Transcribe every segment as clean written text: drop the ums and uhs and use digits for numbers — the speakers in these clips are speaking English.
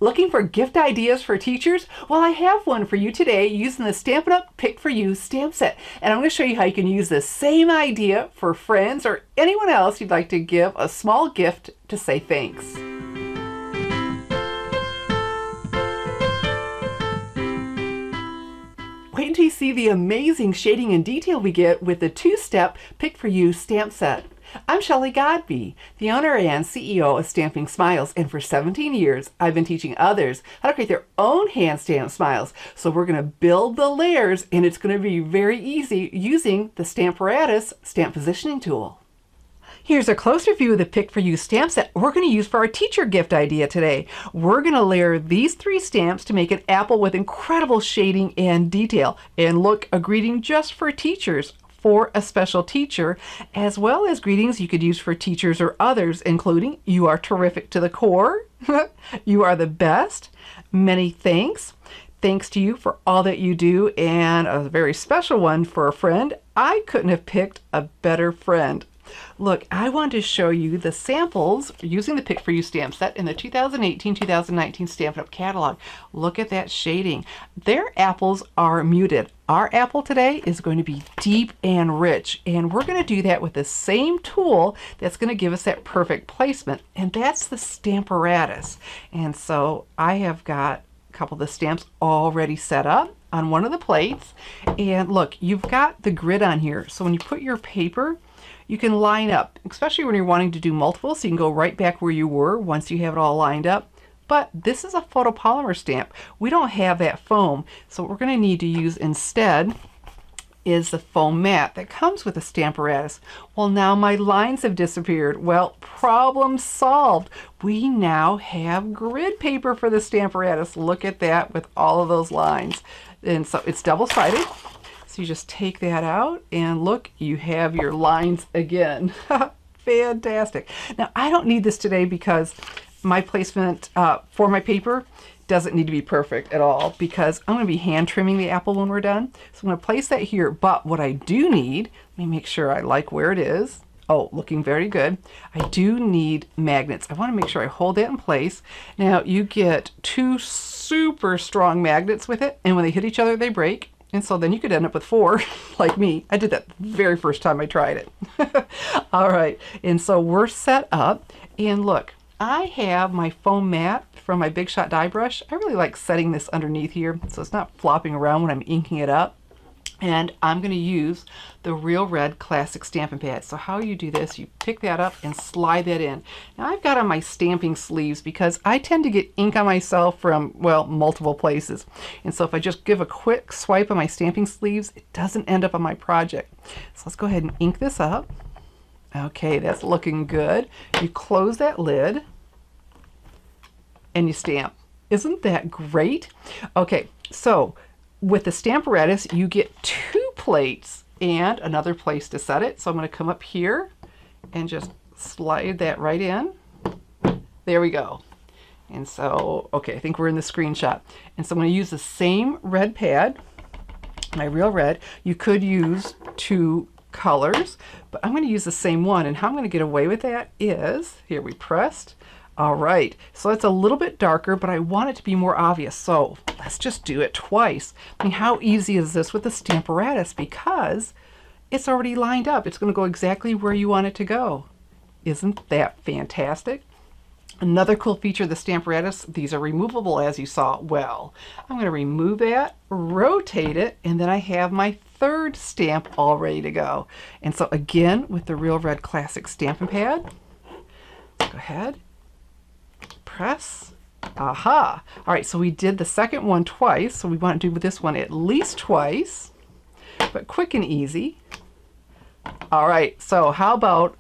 Looking for gift ideas for teachers? Well, I have one for you today using the Stampin' Up! Pick For You stamp set. And I'm going to show you how you can use the same idea for friends or anyone else you'd like to give a small gift to say thanks. Wait until you see the amazing shading and detail we get with the two-step Pick For You stamp set. I'm Shelley Godby, the owner and CEO of Stamping Smiles, and for 17 years I've been teaching others how to create their own hand stamped smiles. So we're going to build the layers, and it's going to be very easy using the Stamparatus stamp positioning tool. Here's a closer view of the Pick For You stamp set we're going to use for our teacher gift idea today. We're going to layer these 3 stamps to make an apple with incredible shading and detail. And look, a greeting just for teachers, for a special teacher, as well as greetings you could use for teachers or others, including "You are terrific to the core," "You are the best," "Many thanks," "Thanks to you for all that you do," and a very special one for a friend, "I couldn't have picked a better friend." Look, I want to show you the samples using the Pick For You stamp set in the 2018-2019 Stampin' Up! Catalog. Look at that shading. Their apples are muted. Our apple today is going to be deep and rich, and we're going to do that with the same tool that's going to give us that perfect placement, and that's the Stamparatus. And so I have got a couple of the stamps already set up on one of the plates, and look, you've got the grid on here, so when you put your paper, you can line up, especially when you're wanting to do multiple, so you can go right back where you were once you have it all lined up. But this is a photopolymer stamp. We don't have that foam, so what we're going to need to use instead is the foam mat that comes with the Stamparatus. Well, now my lines have disappeared. Well, problem solved. We now have grid paper for the Stamparatus. Look at that with all of those lines. And so it's double-sided. So you just take that out and look, you have your lines again. Fantastic. Now I don't need this today because my placement for my paper doesn't need to be perfect at all, because I'm going to be hand trimming the apple when we're done. So I'm going to place that here, but what I do need, let me make sure I like where it is. Oh, looking very good. I do need magnets. I want to make sure I hold that in place. Now you get 2 super strong magnets with it, and when they hit each other they break. And so then you could end up with 4, like me. I did that the very first time I tried it. All right, and so we're set up, and look, I have my foam mat from my Big Shot die brush. I really like setting this underneath here so it's not flopping around when I'm inking it up. And I'm going to use the Real Red Classic Stampin' Pad. So how you do this, you pick that up and slide that in. Now I've got on my stamping sleeves because I tend to get ink on myself from, well, multiple places. And so if I just give a quick swipe on my stamping sleeves, it doesn't end up on my project. So let's go ahead and ink this up. Okay, that's looking good. You close that lid and you stamp. Isn't that great? Okay, so with the Stamparatus, you get 2 plates and another place to set it. So I'm going to come up here and just slide that right in. There we go. And so, okay, I think we're in the screenshot. And so I'm going to use the same red pad, my Real Red. You could use 2 colors, but I'm going to use the same one. And how I'm going to get away with that is, here we pressed. All right, so it's a little bit darker, but I want it to be more obvious. So let's just do it twice. I mean, how easy is this with the Stamparatus? Because it's already lined up. It's going to go exactly where you want it to go. Isn't that fantastic? Another cool feature of the Stamparatus, these are removable as you saw. Well, I'm going to remove that, rotate it, and then I have my 3rd stamp all ready to go. And so again, with the Real Red Classic Stampin' Pad, go ahead. Press. Aha! All right, so we did the second one twice, so we want to do this one at least twice, but quick and easy. All right, so how about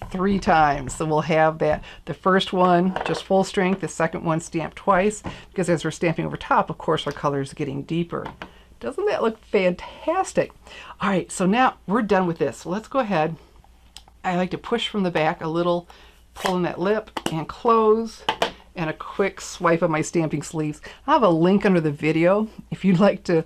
3 times? So we'll have that, the first one just full strength, the second one stamped twice, because as we're stamping over top, of course, our color is getting deeper. Doesn't that look fantastic? All right, so now we're done with this. So let's go ahead. I like to push from the back a little, pull in that lip and close, and a quick swipe of my stamping sleeves. I'll have a link under the video if you'd like to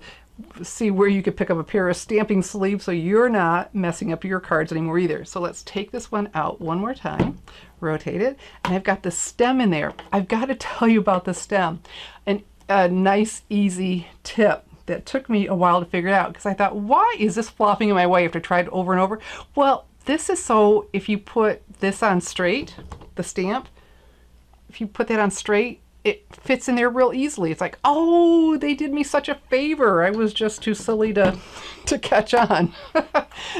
see where you could pick up a pair of stamping sleeves so you're not messing up your cards anymore either. So let's take this one out one more time, rotate it, and I've got the stem in there. I've got to tell you about the stem. And a nice easy tip that took me a while to figure it out, because I thought, why is this flopping in my way after I tried it over and over? Well, this is so if you put this on straight, the stamp, if you put that on straight, it fits in there real easily. It's like, oh, they did me such a favor. I was just too silly to catch on.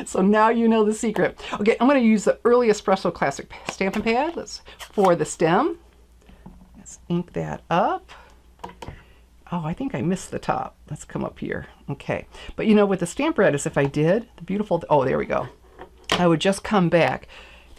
So now you know the secret. Okay, I'm going to use the early Espresso Classic Stampin' Pad. For the stem. Let's ink that up. Oh, I think I missed the top. Let's come up here. Okay, but you know, with the Stamparatus, if I did, the beautiful, oh, there we go. I would just come back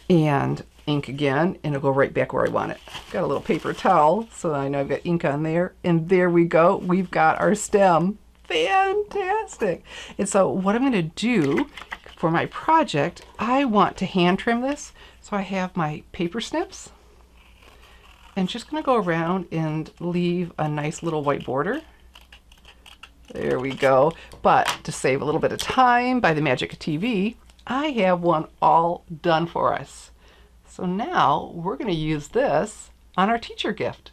and ink again, and it'll go right back where I want it. Got a little paper towel, so I know I've got ink on there, and there we go. We've got our stem. Fantastic. And so what I'm going to do for my project, I want to hand trim this. So I have my paper snips, and just going to go around and leave a nice little white border. There we go. But to save a little bit of time, by the magic of TV, I have one all done for us. So now we're going to use this on our teacher gift.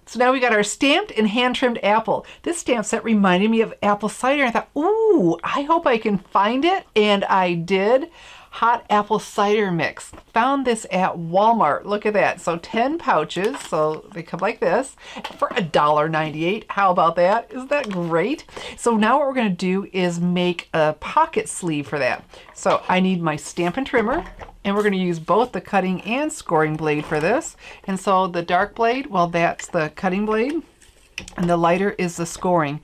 So now we got our stamped and hand-trimmed apple. This stamp set reminded me of apple cider. I thought, ooh, I hope I can find it. And I did. Hot apple cider mix. Found this at Walmart. Look at that. So 10 pouches. So they come like this for $1.98. How about that? Isn't that great? So now what we're going to do is make a pocket sleeve for that. So I need my Stampin Trimmer. And we're going to use both the cutting and scoring blade for this. And so the dark blade, well, that's the cutting blade. And the lighter is the scoring.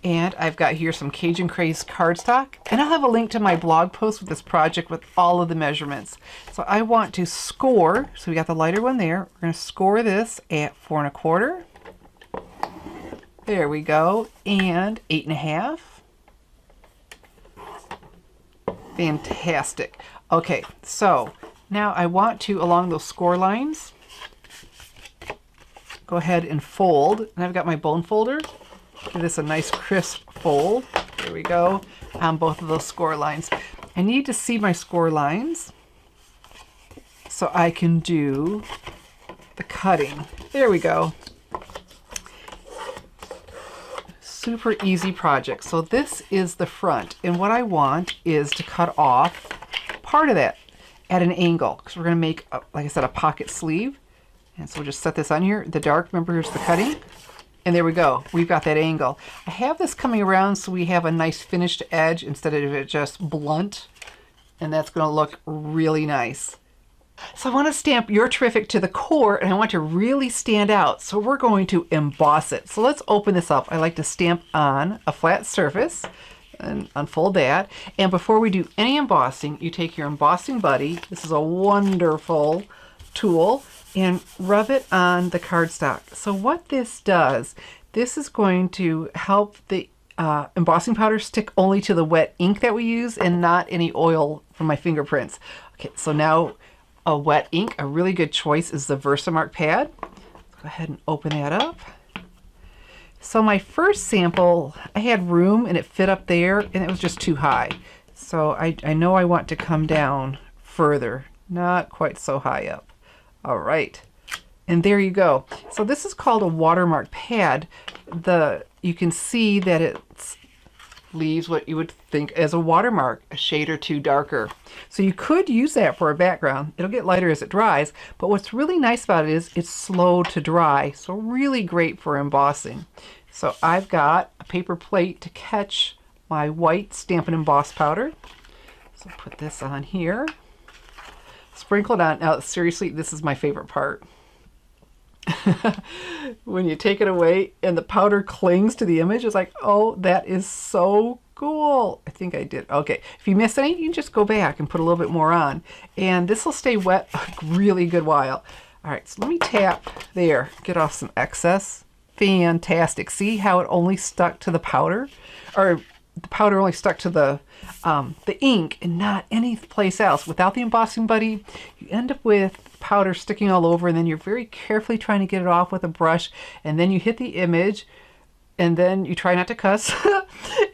And I've got here some Cajun Craze cardstock. And I'll have a link to my blog post with this project with all of the measurements. So I want to score. So we got the lighter one there. We're going to score this at 4 1/4. There we go. And 8 1/2. Fantastic. Okay, so now I want to, along those score lines, go ahead and fold. And I've got my bone folder. Give this a nice crisp fold. There we go, on both of those score lines. I need to see my score lines so I can do the cutting. There we go. Super easy project. So this is the front, and what I want is to cut off part of that at an angle, because we're going to make, like I said, a pocket sleeve. And so we'll just set this on here. The dark, remember, here's the cutting. And there we go. We've got that angle. I have this coming around so we have a nice finished edge instead of it just blunt. And that's going to look really nice. So I want to stamp You're Terrific to the core, and I want to really stand out. So we're going to emboss it. So let's open this up. I like to stamp on a flat surface and unfold that. And before we do any embossing, you take your Embossing Buddy. This is a wonderful tool, and rub it on the cardstock. So what this does, this is going to help the embossing powder stick only to the wet ink that we use and not any oil from my fingerprints. Okay, so now a wet ink, a really good choice is the VersaMark Pad. Let's go ahead and open that up. So my first sample, I had room and it fit up there, and it was just too high. So I know I want to come down further, not quite so high up. All right, and there you go. So this is called a watermark pad. You can see that it leaves what you would think as a watermark, a shade or two darker. So you could use that for a background. It'll get lighter as it dries, but what's really nice about it is it's slow to dry, so really great for embossing. So I've got a paper plate to catch my white Stampin' Emboss powder. So put this on here. Sprinkle it on. Now, seriously, this is my favorite part. When you take it away and the powder clings to the image, it's like, oh, that is so cool. I think I did. Okay, if you miss any, you can just go back and put a little bit more on. And this will stay wet a really good while. All right, so let me tap there, get off some excess. Fantastic. See how it only stuck to the powder? Or the powder only stuck to the ink and not any place else. Without the Embossing Buddy, you end up with powder sticking all over, and then you're very carefully trying to get it off with a brush, and then you hit the image and then you try not to cuss,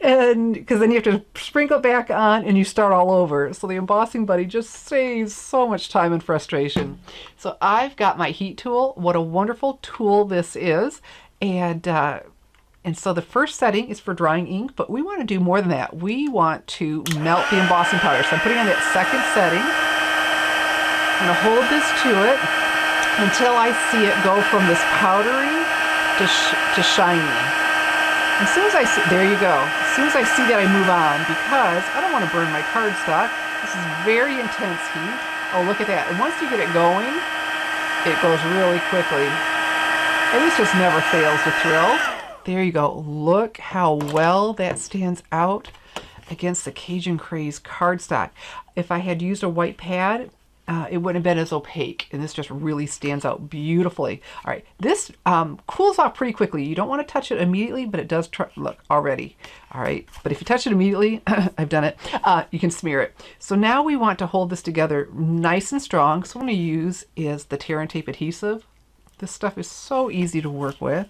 and because then you have to sprinkle it back on and you start all over. So the Embossing Buddy just saves so much time and frustration. So I've got my heat tool. What a wonderful tool this is. And so the first setting is for drying ink, but we want to do more than that. We want to melt the embossing powder. So I'm putting on that second setting. I'm going to hold this to it until I see it go from this powdery to shiny. As soon as I see, there you go. As soon as I see that, I move on because I don't want to burn my cardstock. This is very intense heat. Oh, look at that. And once you get it going, it goes really quickly. And this just never fails to thrill. There you go. Look how well that stands out against the Cajun Craze cardstock. If I had used a white pad, it wouldn't have been as opaque, and this just really stands out beautifully. All right, this cools off pretty quickly. You don't want to touch it immediately, but it does, look, already. All right, but if you touch it immediately, I've done it, you can smear it. So now we want to hold this together nice and strong. So what I'm going to use is the Tear and Tape adhesive. This stuff is so easy to work with.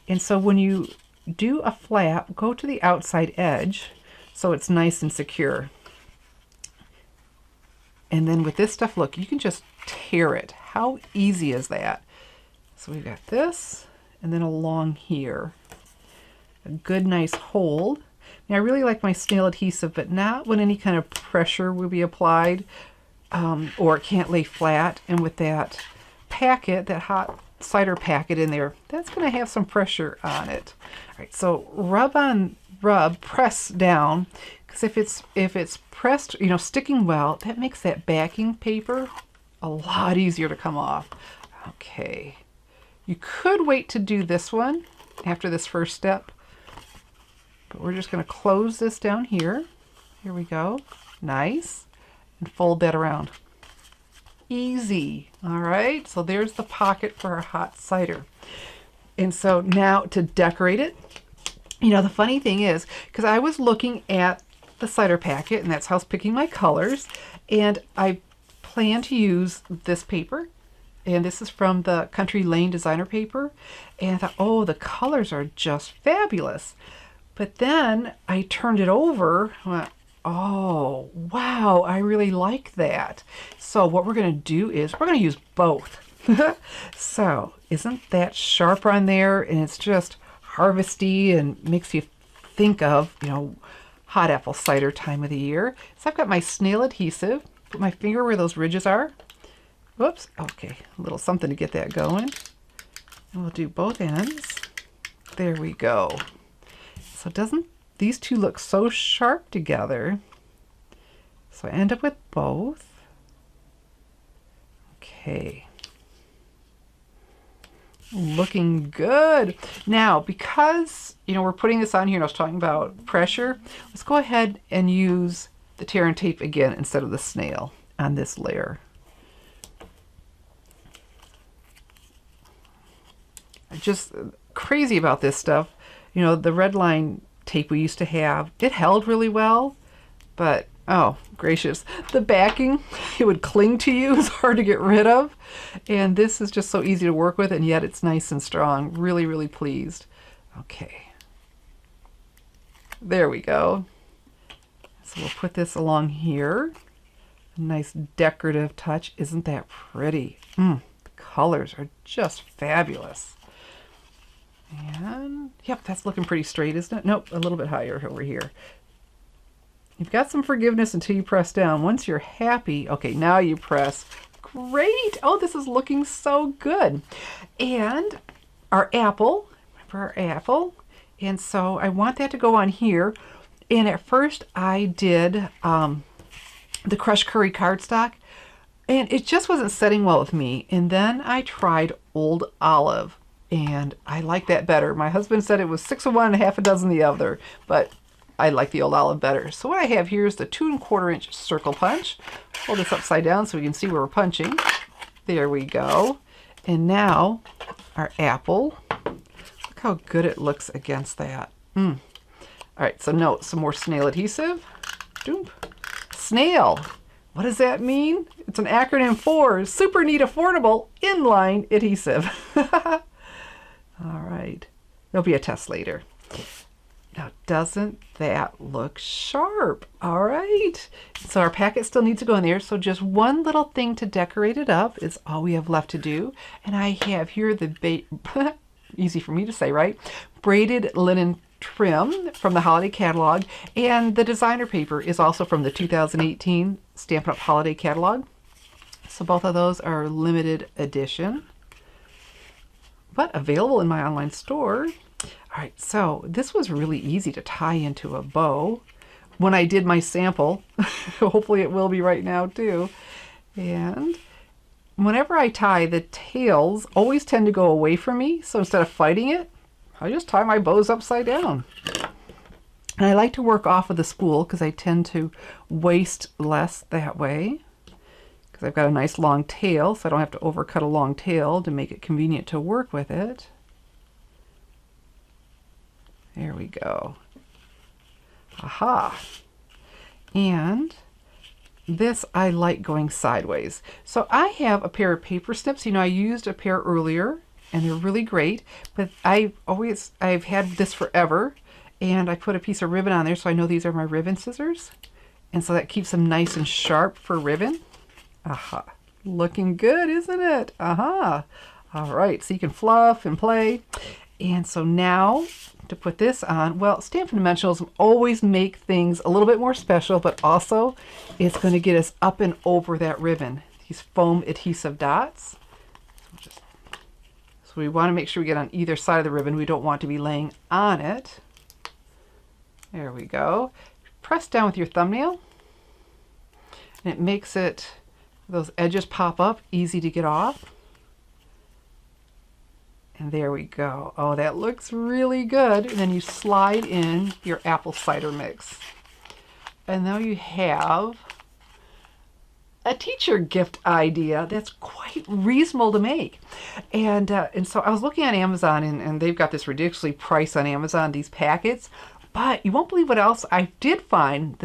And so when you do a flap, go to the outside edge so it's nice and secure. And then with this stuff, look, you can just tear it. How easy is that? So we've got this, and then along here. A good, nice hold. Now, I really like my SNAIL adhesive, but not when any kind of pressure will be applied, or it can't lay flat. And with that packet, that hot cider packet in there, that's going to have some pressure on it. All right, so press down. Because if it's pressed, you know, sticking well, that makes that backing paper a lot easier to come off. Okay. You could wait to do this one after this first step, but we're just going to close this down here. Here we go. Nice. And fold that around. Easy. All right. So there's the pocket for our hot cider. And so now to decorate it, you know, the funny thing is, because I was looking at the cider packet, and that's how I was picking my colors, and I plan to use this paper, and this is from the Country Lane designer paper, and I thought, oh, the colors are just fabulous. But then I turned it over and went, oh wow, I really like that. So what we're going to do is we're going to use both. So isn't that sharp on there, and it's just harvesty and makes you think of, you know, hot apple cider time of the year. So I've got my SNAIL adhesive. Put my finger where those ridges are. Whoops. Okay, a little something to get that going. And we'll do both ends. There we go. So doesn't these two look so sharp together? So I end up with both. Okay. Looking good. Now, because, you know, we're putting this on here and I was talking about pressure, let's go ahead and use the Tear and Tape again instead of the SNAIL on this layer. I'm just crazy about this stuff. You know, the red line tape we used to have, it held really well, but oh gracious, the backing, it would cling to you. It's hard to get rid of, and this is just so easy to work with, and yet it's nice and strong. Really, really pleased. Okay, there we go. So we'll put this along here. A nice decorative touch. Isn't that pretty? The colors are just fabulous. And yep, that's looking pretty straight, isn't it? Nope, a little bit higher over here. You've got some forgiveness until you press down. Once you're happy, okay, now you press. Great. Oh, this is looking so good. And our apple, remember our apple? And so I want that to go on here. And at first I did the crushed curry cardstock, and it just wasn't setting well with me. And then I tried Old Olive, and I like that better. My husband said it was 6 of one and half a dozen the other, but I like the Old Olive better. So what I have here is the 2 1/4 inch circle punch. Hold this upside down so we can see where we're punching. There we go. And now our apple. Look how good it looks against that. All right, so note some more SNAIL adhesive. Doop. SNAIL. What does that mean? It's an acronym for Super Neat Affordable Inline Adhesive. All right. There'll be a test later. Now, doesn't that look sharp? All right. So our packet still needs to go in there. So just one little thing to decorate it up is all we have left to do. And I have here the, easy for me to say, right? Braided linen trim from the holiday catalog. And the designer paper is also from the 2018 Stampin' Up! Holiday catalog. So both of those are limited edition, but available in my online store. All right, so this was really easy to tie into a bow when I did my sample. Hopefully it will be right now too. And whenever I tie, the tails always tend to go away from me. So instead of fighting it, I just tie my bows upside down. And I like to work off of the spool because I tend to waste less that way. Because I've got a nice long tail, so I don't have to overcut a long tail to make it convenient to work with it. There we go. Aha. And this I like going sideways. So I have a pair of paper snips. You know, I used a pair earlier and they're really great, but I've had this forever, and I put a piece of ribbon on there so I know these are my ribbon scissors. And so that keeps them nice and sharp for ribbon. Aha. Looking good, isn't it? Aha. All right, so you can fluff and play. And so now to put this on, well, Stampin' Dimensionals always make things a little bit more special, but also it's going to get us up and over that ribbon. These foam adhesive dots. So we want to make sure we get on either side of the ribbon. We don't want to be laying on it. There we go. Press down with your thumbnail, and it makes it, those edges pop up, easy to get off. And there we go. Oh, that looks really good. And then you slide in your apple cider mix. And now you have a teacher gift idea that's quite reasonable to make. And so I was looking at Amazon, and they've got this ridiculously priced on Amazon, these packets. But you won't believe what else I did find.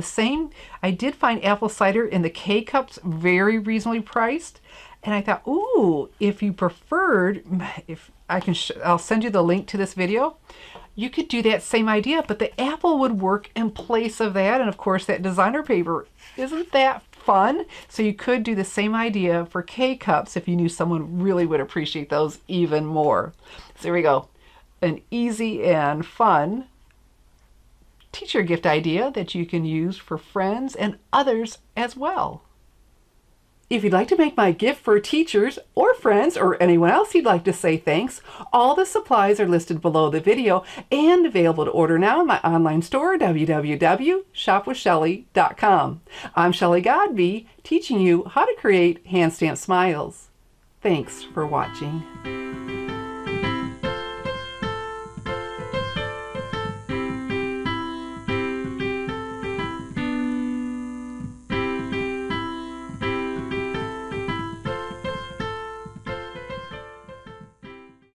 I did find apple cider in the K-Cups, very reasonably priced. And I thought, ooh, if you preferred, I'll send you the link to this video. You could do that same idea, but the apple would work in place of that. And of course, that designer paper, isn't that fun? So you could do the same idea for K-Cups if you knew someone really would appreciate those even more. So there we go. An easy and fun teacher gift idea that you can use for friends and others as well. If you'd like to make my gift for teachers or friends or anyone else you'd like to say thanks, all the supplies are listed below the video and available to order now in my online store, www.shopwithshelly.com. I'm Shelly Godby, teaching you how to create hand stamped smiles. Thanks for watching.